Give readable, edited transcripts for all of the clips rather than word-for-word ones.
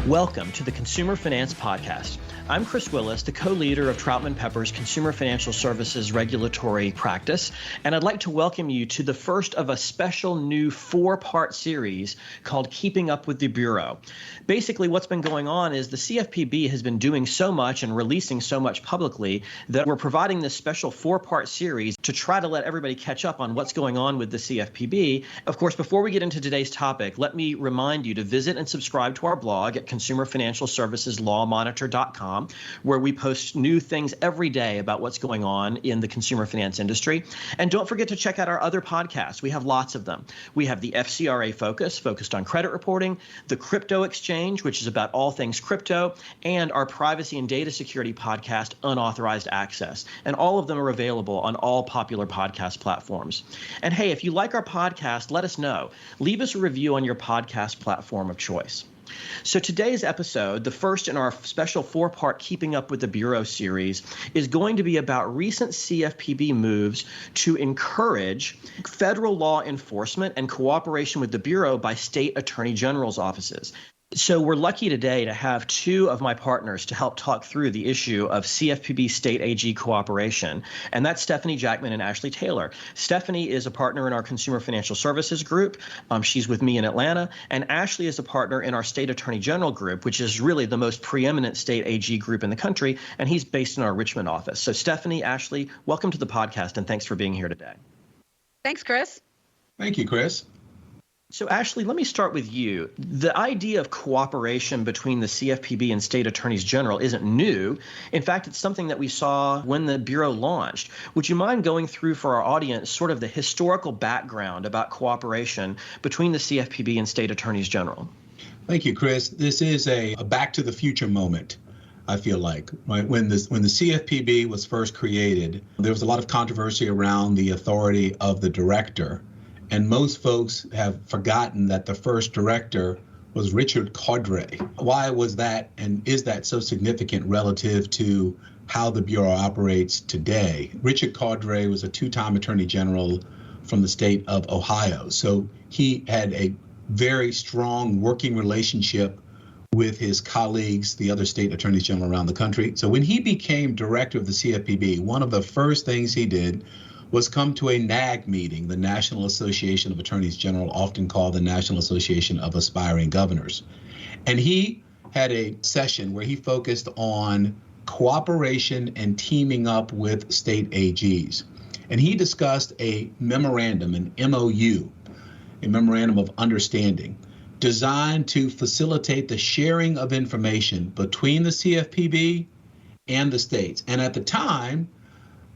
Welcome to the Consumer Finance Podcast. I'm Chris Willis, the co-leader of Troutman Pepper's Consumer Financial Services Regulatory Practice, and I'd like to welcome you to the first of a special new four-part series called Keeping Up with the Bureau. Basically, what's been going on is the CFPB has been doing so much and releasing so much publicly that we're providing this special four-part series to try to let everybody catch up on what's going on with the CFPB. Of course, before we get into today's topic, let me remind you to visit and subscribe to our blog at consumerfinancialserviceslawmonitor.com, where we post new things every day about what's going on in the consumer finance industry. And don't forget to check out our other podcasts. We have lots of them. We have the FCRA focused on credit reporting, the Crypto Exchange, which is about all things crypto, and our privacy and data security podcast, Unauthorized Access. And all of them are available on all popular podcast platforms. And hey, if you like our podcast, let us know. Leave us a review on your podcast platform of choice. So today's episode, the first in our special four-part Keeping Up with the Bureau series, is going to be about recent CFPB moves to encourage federal law enforcement and cooperation with the Bureau by state attorney general's offices. So we're lucky today to have two of my partners to help talk through the issue of CFPB state AG cooperation, and that's Stefanie Jackman and Ashley Taylor. Stefanie is a partner in our Consumer Financial Services group. She's with me in Atlanta, and Ashley is a partner in our State Attorney General group, which is really the most preeminent state AG group in the country, and he's based in our Richmond office. So Stefanie, Ashley, welcome to the podcast, and thanks for being here today. Thanks, Chris. Thank you, Chris. So, Ashley, let me start with you. The idea of cooperation between the CFPB and state attorneys general isn't new. In fact, it's something that we saw when the Bureau launched. Would you mind going through for our audience sort of the historical background about cooperation between the CFPB and state attorneys general? Thank you, Chris. This is a back to the future moment, I feel like. Right? When the CFPB was first created, there was a lot of controversy around the authority of the director. And most folks have forgotten that the first director was Richard Cordray. Why was that, and is that so significant relative to how the Bureau operates today? Richard Cordray was a two-time attorney general from the state of Ohio. So he had a very strong working relationship with his colleagues, the other state attorneys general around the country. So when he became director of the CFPB, one of the first things he did was come to a NAG meeting, the National Association of Attorneys General, often called the National Association of Aspiring Governors. And he had a session where he focused on cooperation and teaming up with state AGs. And he discussed a memorandum, an MOU, a memorandum of understanding, designed to facilitate the sharing of information between the CFPB and the states. And at the time,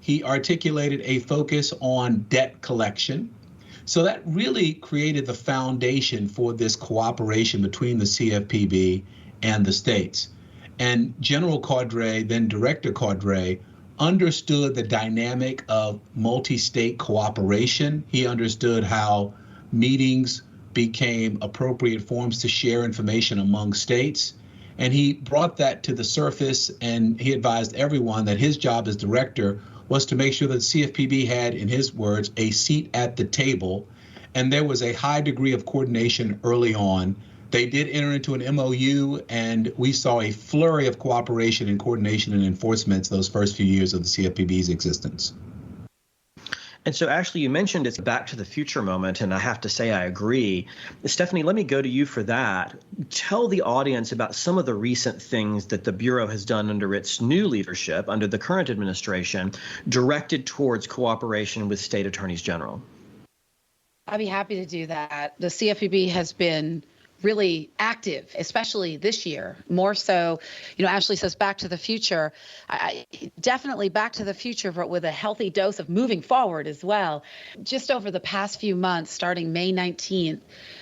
he articulated a focus on debt collection. So that really created the foundation for this cooperation between the CFPB and the states. And General Cordray, then Director Cordray, understood the dynamic of multi-state cooperation. He understood how meetings became appropriate forms to share information among states. And he brought that to the surface, and he advised everyone that his job as director was to make sure that CFPB had, in his words, a seat at the table. And there was a high degree of coordination early on. They did enter into an MOU, and we saw a flurry of cooperation and coordination and enforcement those first few years of the CFPB's existence. And so, Ashley, you mentioned it's a back to the future moment, and I have to say I agree. Stefanie, let me go to you for that. Tell the audience about some of the recent things that the Bureau has done under its new leadership, under the current administration, directed towards cooperation with state attorneys general. I'd be happy to do that. The CFPB has been really active, especially this year, more so. Ashley says back to the future. I definitely back to the future, but with a healthy dose of moving forward as well. Just over the past few months, starting May 19th,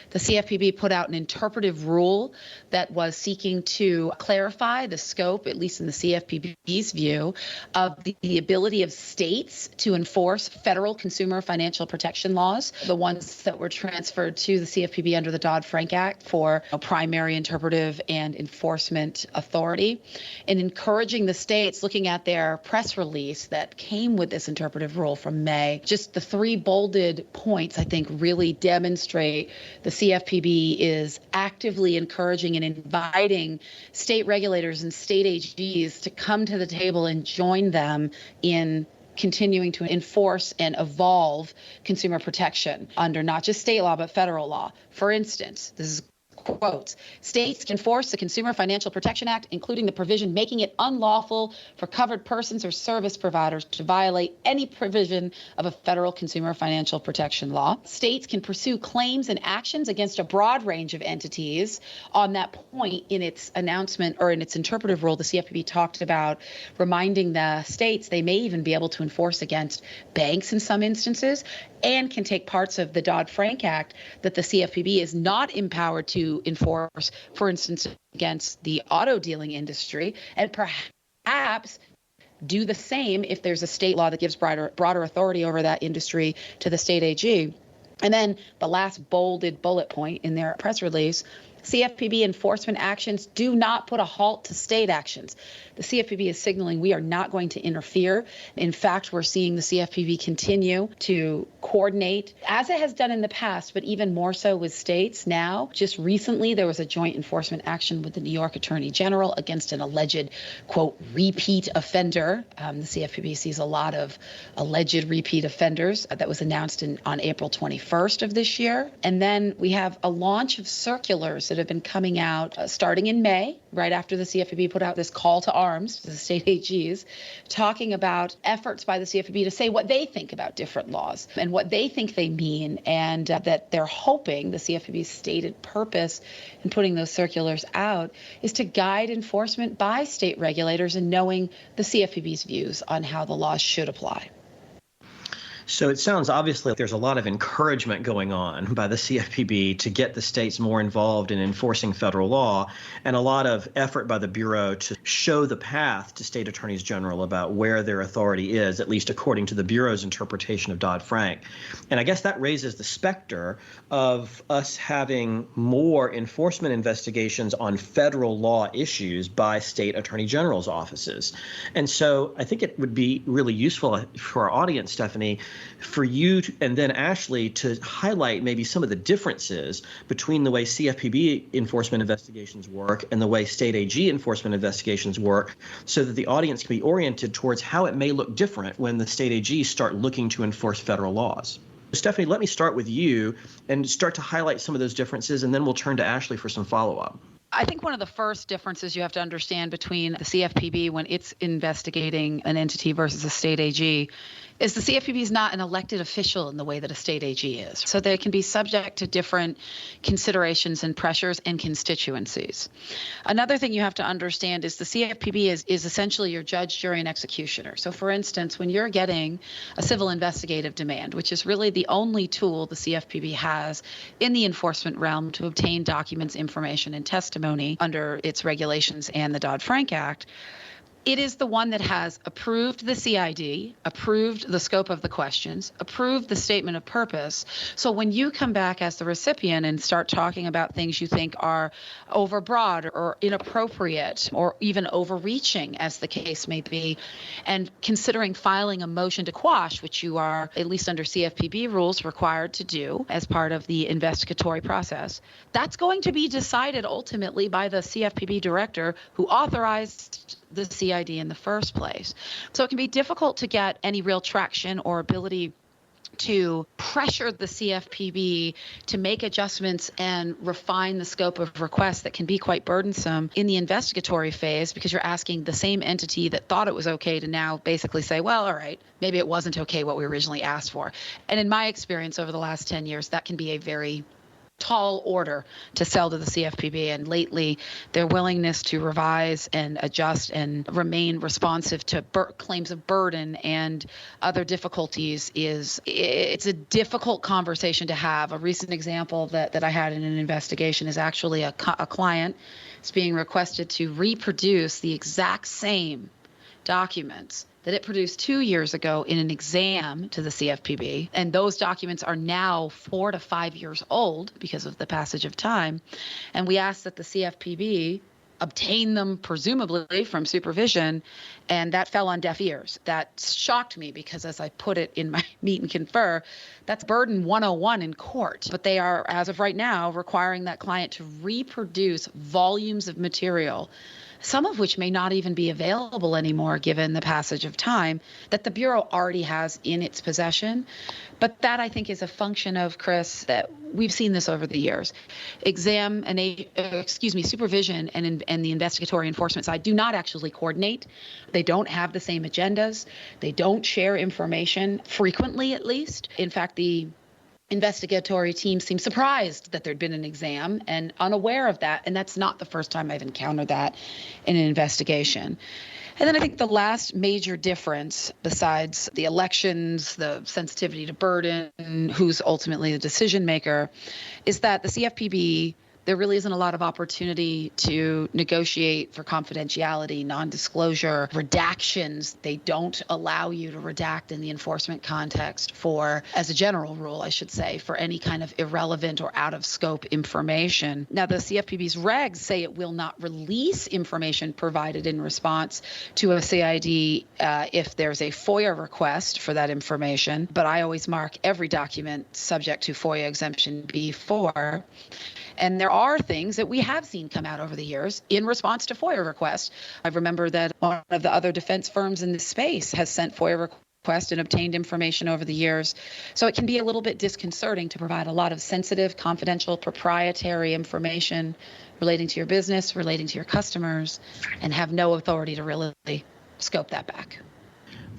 the CFPB put out an interpretive rule that was seeking to clarify the scope, at least in the CFPB's view, of the ability of states to enforce federal consumer financial protection laws, the ones that were transferred to the CFPB under the Dodd-Frank Act for a primary interpretive and enforcement authority, and encouraging the states, looking at their press release that came with this interpretive rule from May. Just the three bolded points, I think, really demonstrate the CFPB is actively encouraging and inviting state regulators and state AGs to come to the table and join them in continuing to enforce and evolve consumer protection under not just state law, but federal law. For instance, this is quotes, states can enforce the Consumer Financial Protection Act, including the provision making it unlawful for covered persons or service providers to violate any provision of a federal consumer financial protection law. States can pursue claims and actions against a broad range of entities. On that point, in its announcement or in its interpretive rule, the CFPB talked about reminding the states they may even be able to enforce against banks in some instances, and can take parts of the Dodd-Frank Act that the CFPB is not empowered to enforce, for instance, against the auto dealing industry, and perhaps do the same if there's a state law that gives broader authority over that industry to the state AG. And then the last bolded bullet point in their press release, CFPB enforcement actions do not put a halt to state actions. The CFPB is signaling we are not going to interfere. In fact, we're seeing the CFPB continue to coordinate, as it has done in the past, but even more so with states now. Just recently, there was a joint enforcement action with the New York Attorney General against an alleged, quote, repeat offender. The CFPB sees a lot of alleged repeat offenders. That was announced on April 21st of this year. And then we have a launch of circulars that have been coming out starting in May, right after the CFPB put out this call to arms to the state AGs, talking about efforts by the CFPB to say what they think about different laws and what they think they mean, and that they're hoping the CFPB's stated purpose in putting those circulars out is to guide enforcement by state regulators in knowing the CFPB's views on how the laws should apply. So it sounds obviously like there's a lot of encouragement going on by the CFPB to get the states more involved in enforcing federal law, and a lot of effort by the Bureau to show the path to state attorneys general about where their authority is, at least according to the Bureau's interpretation of Dodd-Frank. And I guess that raises the specter of us having more enforcement investigations on federal law issues by state attorney general's offices. And so I think it would be really useful for our audience, Stefanie, for you and then Ashley to highlight maybe some of the differences between the way CFPB enforcement investigations work and the way state AG enforcement investigations work, so that the audience can be oriented towards how it may look different when the state AGs start looking to enforce federal laws. Stefanie, let me start with you and start to highlight some of those differences, and then we'll turn to Ashley for some follow-up. I think one of the first differences you have to understand between the CFPB when it's investigating an entity versus a state AG is the CFPB is not an elected official in the way that a state AG is. So they can be subject to different considerations and pressures and constituencies. Another thing you have to understand is the CFPB is essentially your judge, jury, and executioner. So for instance, when you're getting a civil investigative demand, which is really the only tool the CFPB has in the enforcement realm to obtain documents, information, and testimony under its regulations and the Dodd-Frank Act, it is the one that has approved the CID, approved the scope of the questions, approved the statement of purpose. So when you come back as the recipient and start talking about things you think are overbroad or inappropriate or even overreaching, as the case may be, and considering filing a motion to quash, which you are, at least under CFPB rules, required to do as part of the investigatory process, that's going to be decided ultimately by the CFPB director who authorized the CID in the first place. So it can be difficult to get any real traction or ability to pressure the CFPB to make adjustments and refine the scope of requests that can be quite burdensome in the investigatory phase, because you're asking the same entity that thought it was okay to now basically say, well, all right, maybe it wasn't okay what we originally asked for. And in my experience over the last 10 years, that can be a very tall order to sell to the CFPB, and lately their willingness to revise and adjust and remain responsive to claims of burden and other difficulties it's a difficult conversation to have. A recent example that I had in an investigation is actually a client is being requested to reproduce the exact same documents that it produced 2 years ago in an exam to the CFPB. And those documents are now 4 to 5 years old because of the passage of time. And we asked that the CFPB obtain them presumably from supervision, and that fell on deaf ears. That shocked me because, as I put it in my meet and confer, that's burden 101 in court. But they are, as of right now, requiring that client to reproduce volumes of material, some of which may not even be available anymore given the passage of time, that the Bureau already has in its possession. But that, I think, is a function of, Chris, that we've seen this over the years. Supervision and the investigatory enforcement side do not actually coordinate. They don't have the same agendas. They don't share information frequently, at least. In fact, the investigatory team seemed surprised that there'd been an exam and unaware of that. And that's not the first time I've encountered that in an investigation. And then I think the last major difference, besides the elections, the sensitivity to burden, who's ultimately the decision maker, is that the CFPB, there really isn't a lot of opportunity to negotiate for confidentiality, non-disclosure, redactions. They don't allow you to redact in the enforcement context for, as a general rule, I should say, for any kind of irrelevant or out of scope information. Now, the CFPB's regs say it will not release information provided in response to a CID if there's a FOIA request for that information, but I always mark every document subject to FOIA exemption B4. And there are things that we have seen come out over the years in response to FOIA requests. I remember that one of the other defense firms in this space has sent FOIA requests and obtained information over the years. So it can be a little bit disconcerting to provide a lot of sensitive, confidential, proprietary information relating to your business, relating to your customers, and have no authority to really scope that back.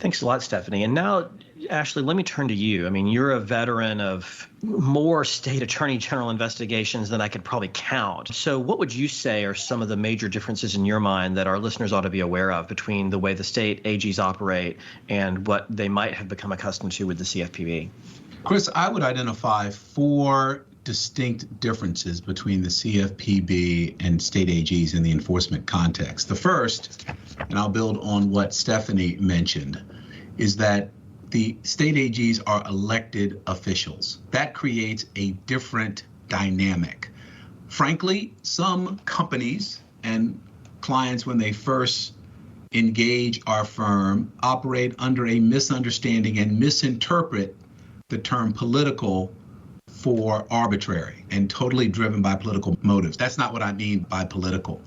Thanks a lot, Stefanie. And now, Ashley, let me turn to you. I mean, you're a veteran of more state attorney general investigations than I could probably count. So what would you say are some of the major differences in your mind that our listeners ought to be aware of between the way the state AGs operate and what they might have become accustomed to with the CFPB? Chris, I would identify 4 distinct differences between the CFPB and state AGs in the enforcement context. The first, and I'll build on what Stefanie mentioned, is that the state AGs are elected officials. That creates a different dynamic. Frankly, some companies and clients, when they first engage our firm, operate under a misunderstanding and misinterpret the term political for arbitrary and totally driven by political motives. That's not what I mean by political.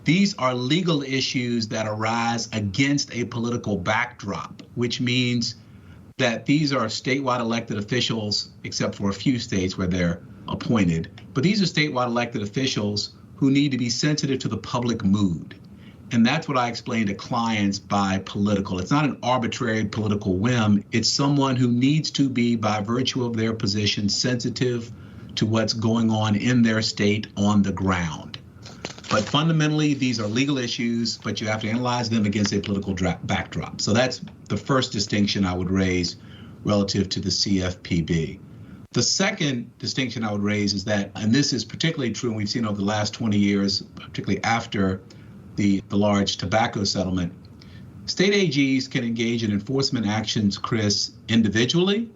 These are legal issues that arise against a political backdrop, which means that these are statewide elected officials, except for a few states where they're appointed. But these are statewide elected officials who need to be sensitive to the public mood. And that's what I explain to clients by political. It's not an arbitrary political whim. It's someone who needs to be, by virtue of their position, sensitive to what's going on in their state on the ground. But fundamentally, these are legal issues, but you have to analyze them against a political backdrop. So that's the first distinction I would raise relative to the CFPB. The second distinction I would raise is that, and this is particularly true, and we've seen over the last 20 years, particularly after the large tobacco settlement, state AGs can engage in enforcement actions, Chris, individually,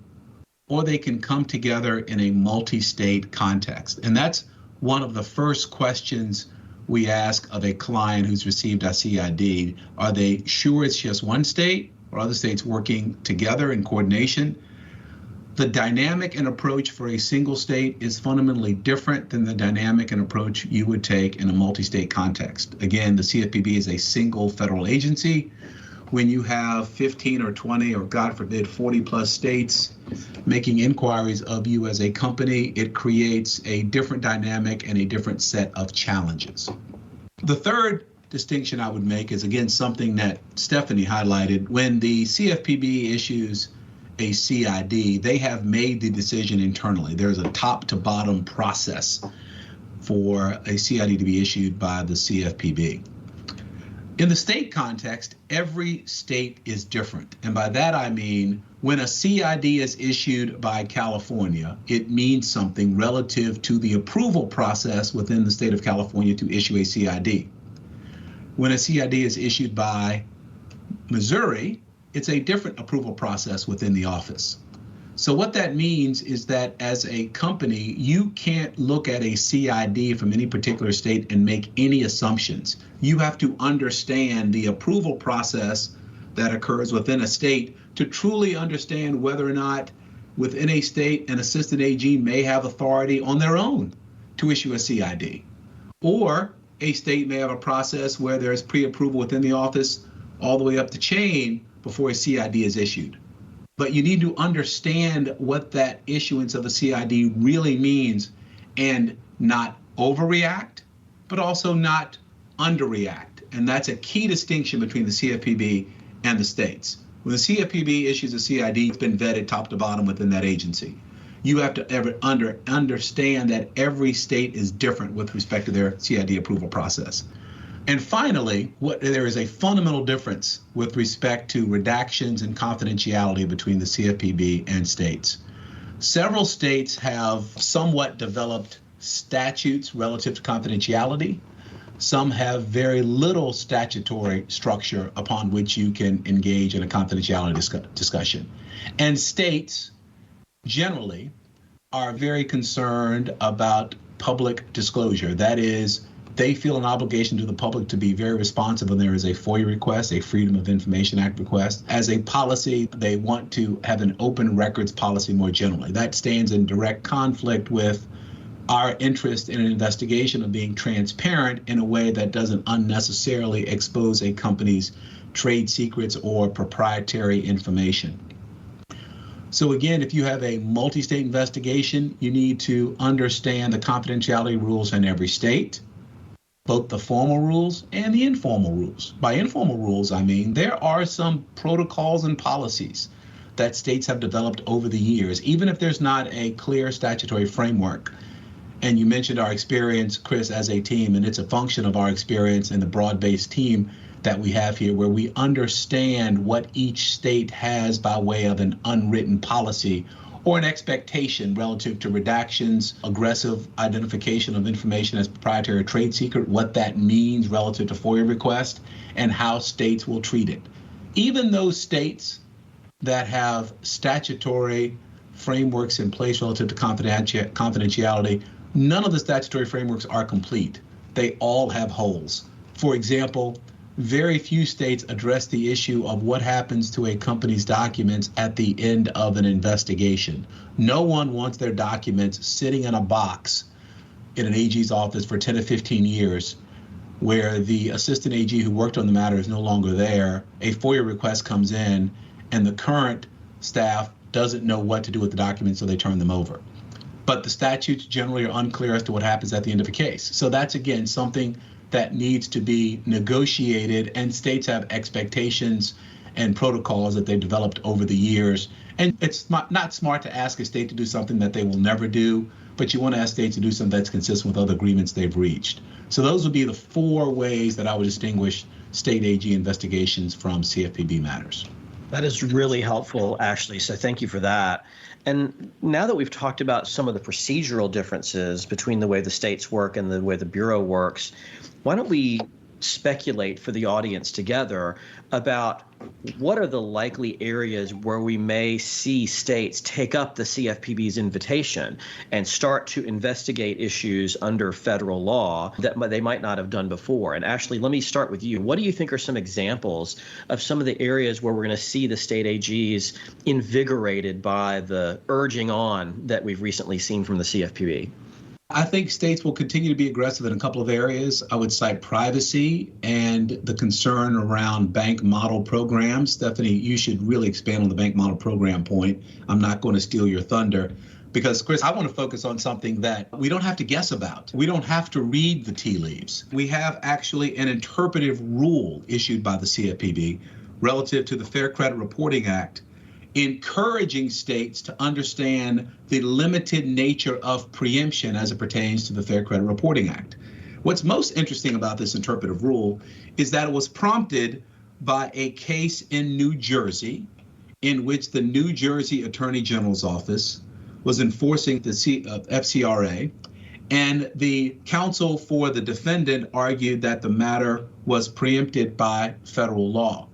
or they can come together in a multi-state context. And that's one of the first questions we ask of a client who's received a CID. Are they sure it's just one state, or other states working together in coordination? The dynamic and approach for a single state is fundamentally different than the dynamic and approach you would take in a multi-state context. Again, the CFPB is a single federal agency. When you have 15 or 20 or, God forbid, 40 plus states making inquiries of you as a company, it creates a different dynamic and a different set of challenges. The third distinction I would make is, again, something that Stefanie highlighted. When the CFPB issues a CID, they have made the decision internally. There's a top to bottom process for a CID to be issued by the CFPB. In the state context, every state is different. And by that, I mean, when a CID is issued by California, it means something relative to the approval process within the state of California to issue a CID. When a CID is issued by Missouri, it's a different approval process within the office. So what that means is that as a company, you can't look at a CID from any particular state and make any assumptions. You have to understand the approval process that occurs within a state to truly understand whether or not within a state an assistant AG may have authority on their own to issue a CID. Or a state may have a process where there's pre-approval within the office all the way up the chain before a CID is issued. But you need to understand what that issuance of a CID really means and not overreact, but also not underreact. And that's a key distinction between the CFPB and the states. When the CFPB issues a CID, it's been vetted top to bottom within that agency. You have to understand that every state is different with respect to their CID approval process. And finally, there is a fundamental difference with respect to redactions and confidentiality between the CFPB and states. Several states have somewhat developed statutes relative to confidentiality. Some have very little statutory structure upon which you can engage in a confidentiality discussion. And states generally are very concerned about public disclosure. That is, they feel an obligation to the public to be very responsive when there is a FOIA request, a Freedom of Information Act request. As a policy, they want to have an open records policy more generally. That stands in direct conflict with our interest in an investigation of being transparent in a way that doesn't unnecessarily expose a company's trade secrets or proprietary information. So again, if you have a multi-state investigation, you need to understand the confidentiality rules in every state, both the formal rules and the informal rules. By informal rules, I mean there are some protocols and policies that states have developed over the years, even if there's not a clear statutory framework. And you mentioned our experience, Chris, as a team, and it's a function of our experience in the broad-based team that we have here, where we understand what each state has by way of an unwritten policy or an expectation relative to redactions, aggressive identification of information as proprietary trade secret, what that means relative to FOIA request, and how states will treat it. Even those states that have statutory frameworks in place relative to confidentiality, none of the statutory frameworks are complete. They all have holes. For example, very few states address the issue of what happens to a company's documents at the end of an investigation. No one wants their documents sitting in a box in an AG's office for 10 to 15 years, where the assistant AG who worked on the matter is no longer there. A FOIA request comes in, and the current staff doesn't know what to do with the documents, so they turn them over. But the statutes generally are unclear as to what happens at the end of a case. So that's, again, something that needs to be negotiated, and states have expectations and protocols that they've developed over the years. And it's not smart to ask a state to do something that they will never do, but you want to ask states to do something that's consistent with other agreements they've reached. So those would be the four ways that I would distinguish state AG investigations from CFPB matters. That is really helpful, Ashley, so thank you for that. And now that we've talked about some of the procedural differences between the way the states work and the way the Bureau works, why don't we speculate for the audience together about what are the likely areas where we may see states take up the CFPB's invitation and start to investigate issues under federal law that they might not have done before. And Ashley, let me start with you. What do you think are some examples of some of the areas where we're going to see the state AGs invigorated by the urging on that we've recently seen from the CFPB? I think states will continue to be aggressive in a couple of areas. I would cite privacy and the concern around bank model programs. Stefanie, you should really expand on the bank model program point. I'm not going to steal your thunder because, Chris, I want to focus on something that we don't have to guess about. We don't have to read the tea leaves. We have actually an interpretive rule issued by the CFPB relative to the Fair Credit Reporting Act, encouraging states to understand the limited nature of preemption as it pertains to the Fair Credit Reporting Act. What's most interesting about this interpretive rule is that it was prompted by a case in New Jersey in which the New Jersey Attorney General's office was enforcing the FCRA, and the counsel for the defendant argued that the matter was preempted by federal law.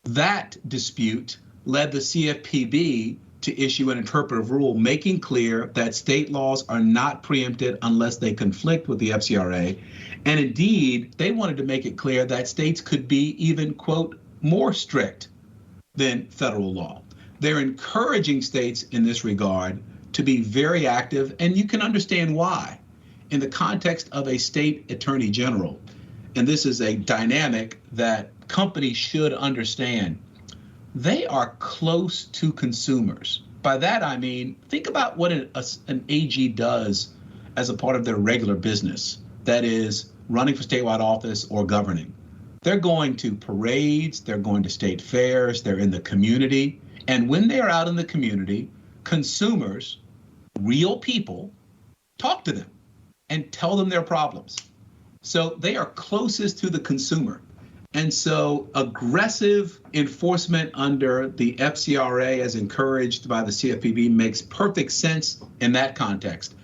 That dispute led the CFPB to issue an interpretive rule making clear that state laws are not preempted unless they conflict with the FCRA. And indeed, they wanted to make it clear that states could be even, quote, more strict than federal law. They're encouraging states in this regard to be very active, and you can understand why. In the context of a state attorney general, and this is a dynamic that companies should understand, they are close to consumers. By that, I mean, think about what an AG does as a part of their regular business, that is running for statewide office or governing. They're going to parades, they're going to state fairs, they're in the community. And when they are out in the community, consumers, real people, talk to them and tell them their problems. So they are closest to the consumer. And so aggressive enforcement under the FCRA as encouraged by the CFPB makes perfect sense in that context,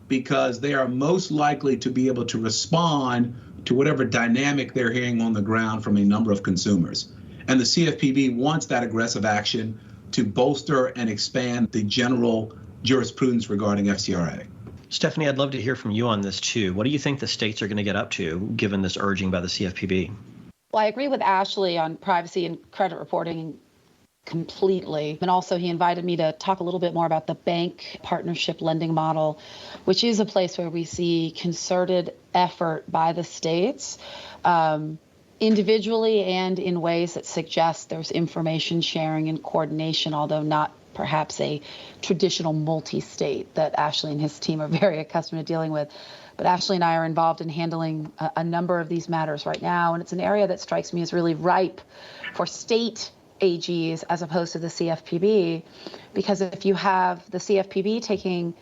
because they are most likely to be able to respond to whatever dynamic they're hearing on the ground from a number of consumers. And the CFPB wants that aggressive action to bolster and expand the general jurisprudence regarding FCRA. Stefanie, I'd love to hear from you on this too. What do you think the states are going to get up to, given this urging by the CFPB? Well, I agree with Ashley on privacy and credit reporting completely. And also he invited me to talk a little bit more about the bank partnership lending model, which is a place where we see concerted effort by the states, individually and in ways that suggest there's information sharing and coordination, although not perhaps a traditional multi-state that Ashley and his team are very accustomed to dealing with. But Ashley and I are involved in handling a number of these matters right now, and it's an area that strikes me as really ripe for state AGs as opposed to the CFPB, because if you have the CFPB taking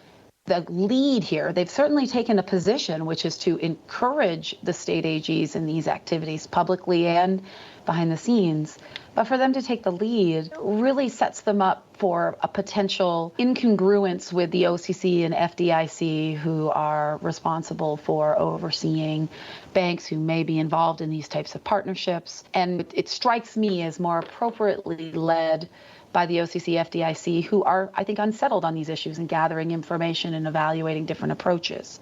the lead here, they've certainly taken a position which is to encourage the state AGs in these activities publicly and behind the scenes. But for them to take the lead really sets them up for a potential incongruence with the OCC and FDIC, who are responsible for overseeing banks who may be involved in these types of partnerships. And it strikes me as more appropriately led by the OCC, FDIC, who are, I think, unsettled on these issues and gathering information and evaluating different approaches.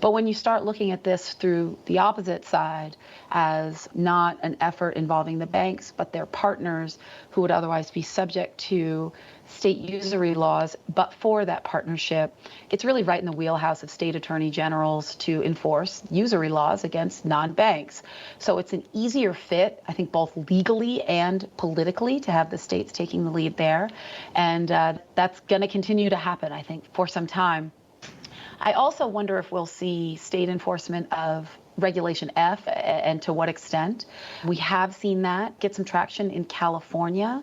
But when you start looking at this through the opposite side, as not an effort involving the banks, but their partners who would otherwise be subject to state usury laws, but for that partnership, it's really right in the wheelhouse of state attorney generals to enforce usury laws against non-banks. So it's an easier fit, I think, both legally and politically, to have the states taking the lead there. And that's going to continue to happen, I think, for some time. I also wonder if we'll see state enforcement of Regulation F and to what extent. We have seen that get some traction in California.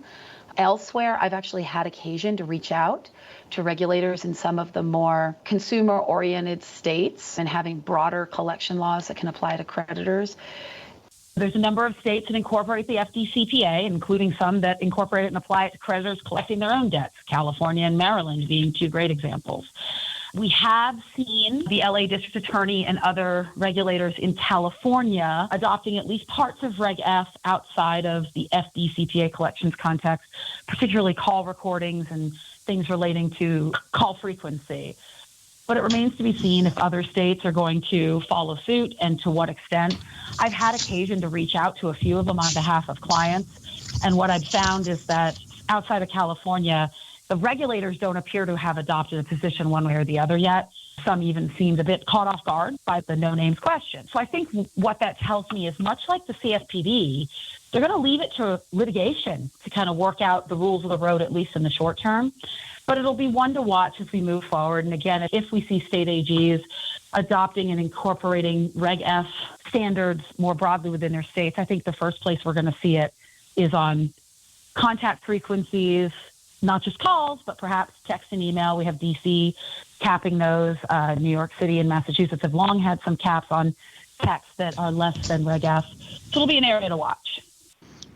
Elsewhere, I've actually had occasion to reach out to regulators in some of the more consumer-oriented states and having broader collection laws that can apply to creditors. There's a number of states that incorporate the FDCPA, including some that incorporate it and apply it to creditors collecting their own debts, California and Maryland being two great examples. We have seen the LA District Attorney and other regulators in California adopting at least parts of Reg F outside of the FDCPA collections context, particularly call recordings and things relating to call frequency. But it remains to be seen if other states are going to follow suit and to what extent. I've had occasion to reach out to a few of them on behalf of clients, and what I've found is that outside of California, the regulators don't appear to have adopted a position one way or the other yet. Some even seemed a bit caught off guard by the no-names question. So I think what that tells me is, much like the CFPB, they're going to leave it to litigation to kind of work out the rules of the road, at least in the short term. But it'll be one to watch as we move forward. And again, if we see state AGs adopting and incorporating Reg F standards more broadly within their states, I think the first place we're going to see it is on contact frequencies, not just calls, but perhaps text and email. We have D.C. capping those. New York City and Massachusetts have long had some caps on texts that are less than Reg F. So it'll be an area to watch.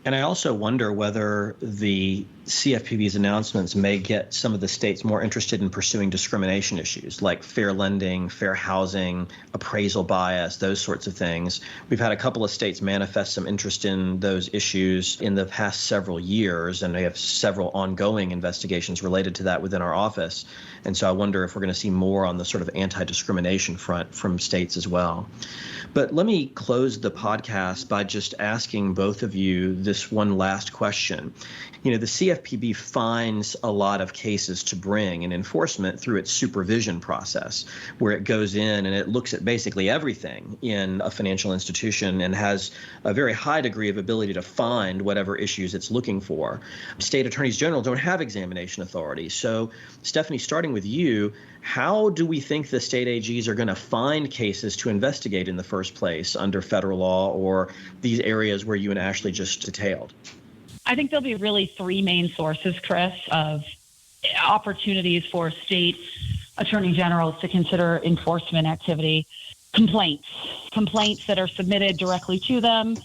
And I also wonder whether the CFPB's announcements may get some of the states more interested in pursuing discrimination issues like fair lending, fair housing, appraisal bias, those sorts of things. We've had a couple of states manifest some interest in those issues in the past several years, and we have several ongoing investigations related to that within our office. And so I wonder if we're going to see more on the sort of anti-discrimination front from states as well. But let me close the podcast by just asking both of you this one last question. You know, the CFPB finds a lot of cases to bring in enforcement through its supervision process, where it goes in and it looks at basically everything in a financial institution and has a very high degree of ability to find whatever issues it's looking for. State attorneys general don't have examination authority. So, Stefanie, starting with you, how do we think the state AGs are going to find cases to investigate in the first place under federal law or these areas where you and Ashley just detailed? I think there'll be really three main sources, Chris, of opportunities for state attorney generals to consider enforcement activity. Complaints that are submitted directly to them,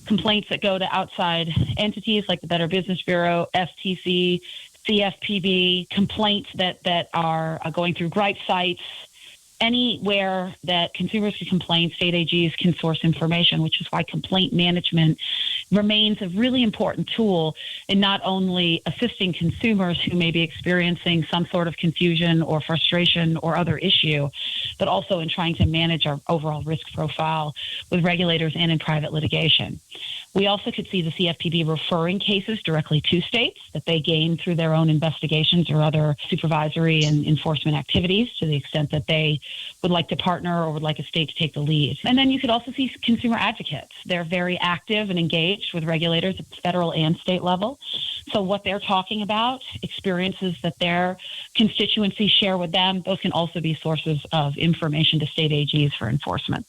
complaints that go to outside entities like the Better Business Bureau, FTC, CFPB, complaints that are going through gripe sites. Anywhere that consumers can complain, state AGs can source information, which is why complaint management remains a really important tool in not only assisting consumers who may be experiencing some sort of confusion or frustration or other issue, but also in trying to manage our overall risk profile with regulators and in private litigation. We also could see the CFPB referring cases directly to states that they gain through their own investigations or other supervisory and enforcement activities to the extent that they would like to partner or would like a state to take the lead. And then you could also see consumer advocates. They're very active and engaged with regulators at the federal and state level. So what they're talking about, experiences that their constituencies share with them, those can also be sources of information to state AGs for enforcement.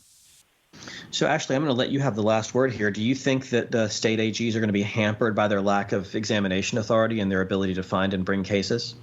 So, Ashley, I'm going to let you have the last word here. Do you think that the state AGs are going to be hampered by their lack of examination authority and their ability to find and bring cases?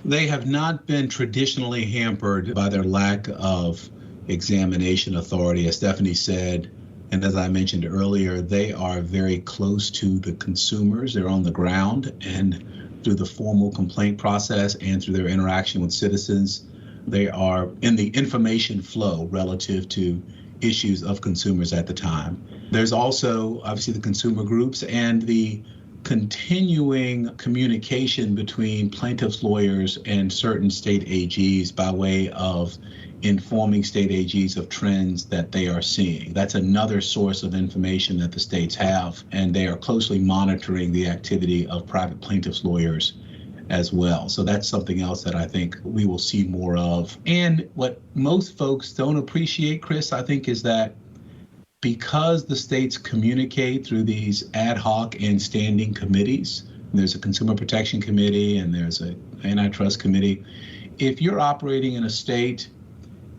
They have not been traditionally hampered by their lack of examination authority. As Stefanie said, and as I mentioned earlier, they are very close to the consumers. They're on the ground, and through the formal complaint process and through their interaction with citizens, they are in the information flow relative to issues of consumers at the time. There's also obviously the consumer groups and the continuing communication between plaintiffs' lawyers and certain state AGs by way of informing state AGs of trends that they are seeing. That's another source of information that the states have, and they are closely monitoring the activity of private plaintiffs' lawyers as well. So that's something else that I think we will see more of. And what most folks don't appreciate, Chris, I think, is that because the states communicate through these ad hoc and standing committees, there's a Consumer Protection Committee and there's an Antitrust Committee. If you're operating in a state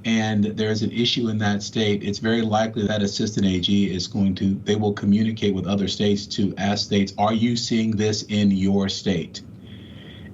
and there's an issue in that state, it's very likely that assistant AG they will communicate with other states to ask states, are you seeing this in your state?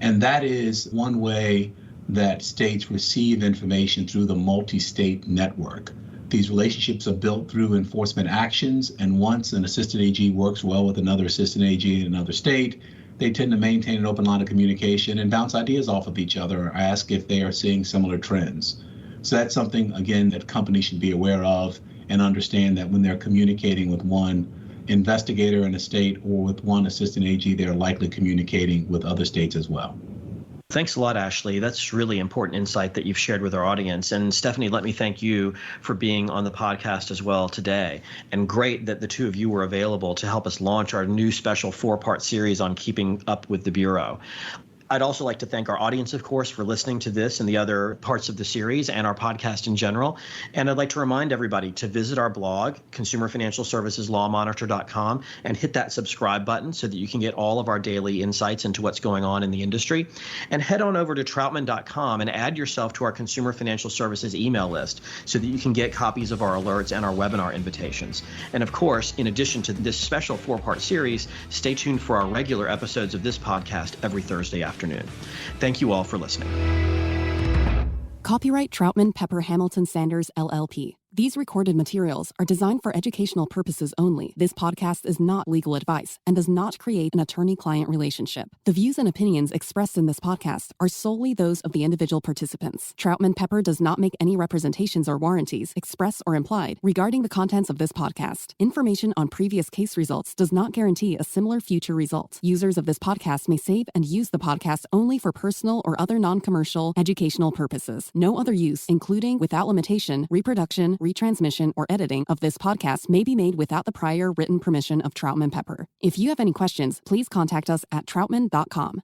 And that is one way that states receive information through the multi-state network. These relationships are built through enforcement actions, and once an assistant AG works well with another assistant AG in another state, they tend to maintain an open line of communication and bounce ideas off of each other or ask if they are seeing similar trends. So that's something, again, that companies should be aware of and understand that when they're communicating with one investigator in a state or with one assistant AG, they're likely communicating with other states as well. Thanks a lot, Ashley. That's really important insight that you've shared with our audience. And Stefanie, let me thank you for being on the podcast as well today. And great that the two of you were available to help us launch our new special 4-part series on keeping up with the Bureau. I'd also like to thank our audience, of course, for listening to this and the other parts of the series and our podcast in general. And I'd like to remind everybody to visit our blog, consumerfinancialserviceslawmonitor.com, and hit that subscribe button so that you can get all of our daily insights into what's going on in the industry. And head on over to troutman.com and add yourself to our Consumer Financial Services email list so that you can get copies of our alerts and our webinar invitations. And of course, in addition to this special 4-part series, stay tuned for our regular episodes of this podcast every Thursday afternoon. Thank you all for listening. Copyright Troutman Pepper Hamilton Sanders, LLP. These recorded materials are designed for educational purposes only. This podcast is not legal advice and does not create an attorney-client relationship. The views and opinions expressed in this podcast are solely those of the individual participants. Troutman Pepper does not make any representations or warranties, express or implied, regarding the contents of this podcast. Information on previous case results does not guarantee a similar future result. Users of this podcast may save and use the podcast only for personal or other non-commercial educational purposes. No other use, including, without limitation, reproduction, retransmission, or editing of this podcast may be made without the prior written permission of Troutman Pepper. If you have any questions, please contact us at troutman.com.